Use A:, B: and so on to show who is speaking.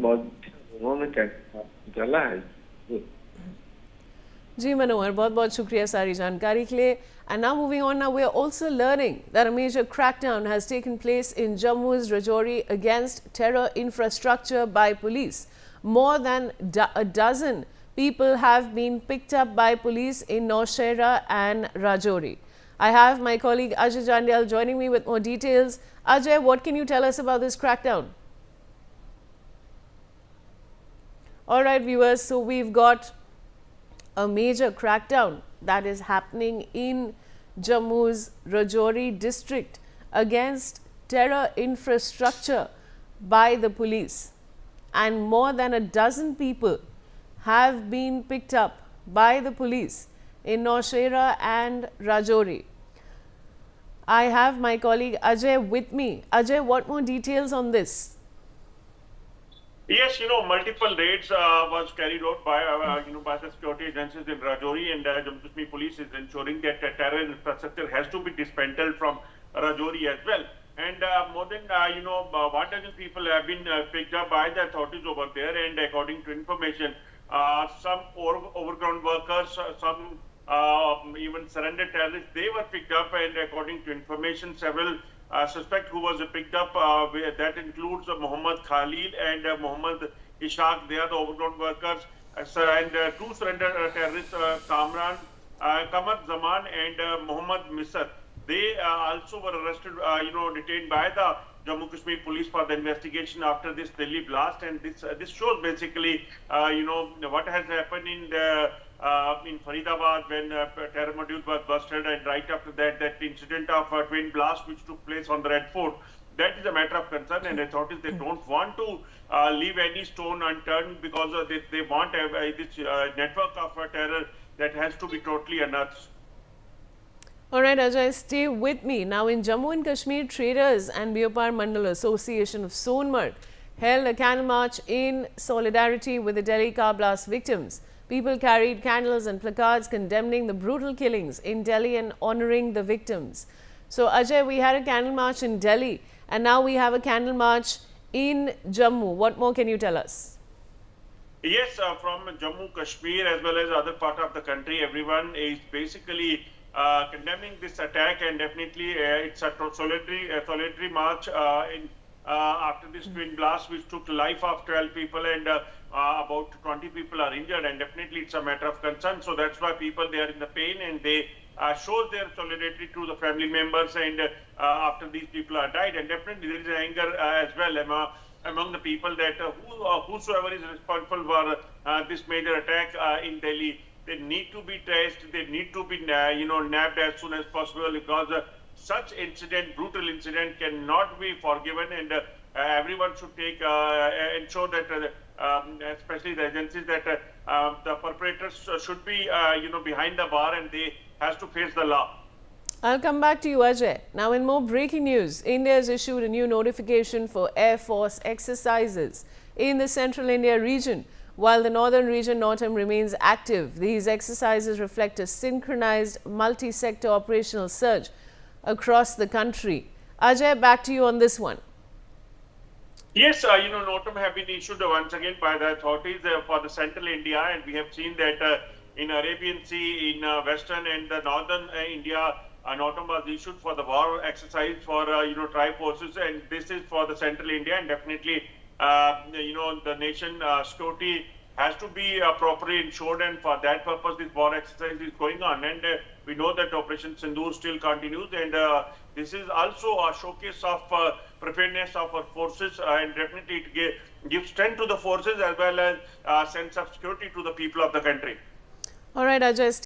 A: बहुत उन्होंने क्या चला है।
B: जी मनोहर, बहुत बहुत शुक्रिया सारी जानकारी के लिए. And now moving on, now we are also learning that a major crackdown has taken place in Jammu's Rajouri against terror infrastructure by police. More than a dozen people have been picked up by police in Nowshera and Rajouri. I have my colleague Ajay Jandyal joining me with more details. Ajay, what can you tell us about this crackdown? All right, viewers, so we've got a major crackdown that is happening in Jammu's Rajouri district against terror infrastructure by the police, and more than a dozen people have been picked up by the police in Nowshera and Rajouri. I have my colleague Ajay with me. Ajay, what more details on this?
C: Yes, multiple raids was carried out by by the security agencies in Rajouri, and Jammu and Kashmir police is ensuring that terror infrastructure has to be dismantled from Rajouri as well. And more than 1 dozen people have been picked up by the authorities over there. And according to information, some overground workers, some even surrendered terrorists, they were picked up. And according to information, several suspect who was picked up, that includes Muhammad Khalil and Muhammad Ishaq. They are the overground workers. And two surrendered terrorists, Kamar Zaman and Muhammad Misr. They also were arrested, detained by the Jammu Kashmir police for the investigation after this Delhi blast. And this shows basically, what has happened in Faridabad when terror module was busted, and right after that, that incident of twin blast which took place on the Red Fort. That is a matter of concern, and authorities, they don't want to leave any stone unturned, because they want this network of terror that has to be totally unearthed.
B: All right, Ajay, stay with me. Now, in Jammu and Kashmir, Traders and Biopar Mandal Association of Sonmarg held a candle march in solidarity with the Delhi car blast victims. People carried candles and placards condemning the brutal killings in Delhi and honoring the victims. So, Ajay, we had a candle march in Delhi, and now we have a candle march in Jammu. What more can you tell us?
C: Yes, from Jammu, Kashmir, as well as other part of the country, everyone is basically condemning this attack, and definitely it's a solidarity march after this twin blast which took the life of 12 people, and about 20 people are injured, and definitely it's a matter of concern. So that's why people, they are in the pain, and they show their solidarity to the family members, and after these people are died. And definitely there is anger as well among the people, that whosoever is responsible for this major attack in Delhi, they need to be traced, they need to be nabbed as soon as possible, because such incident, brutal incident, cannot be forgiven. And everyone should take ensure that especially the agencies, that the perpetrators should be behind the bar, and they has to face the law.
B: I'll come back to you, Ajay. Now, in more breaking news, India has issued a new notification for Air Force exercises in the Central India region. While the northern region, NORTAM, remains active, these exercises reflect a synchronized multi-sector operational surge across the country. Ajay, back to you on this one.
C: Yes, NORTAM have been issued once again by the authorities for the Central India, and we have seen that in Arabian Sea, in Western and the Northern India, NORTAM was issued for the war exercise for tribe forces, and this is for the Central India. And definitely the nation security has to be properly ensured, and for that purpose this war exercise is going on. And we know that Operation Sindoor still continues, and this is also a showcase of preparedness of our forces, and definitely it gives strength to the forces as well as a sense of security to the people of the country.
B: All right, Ajay.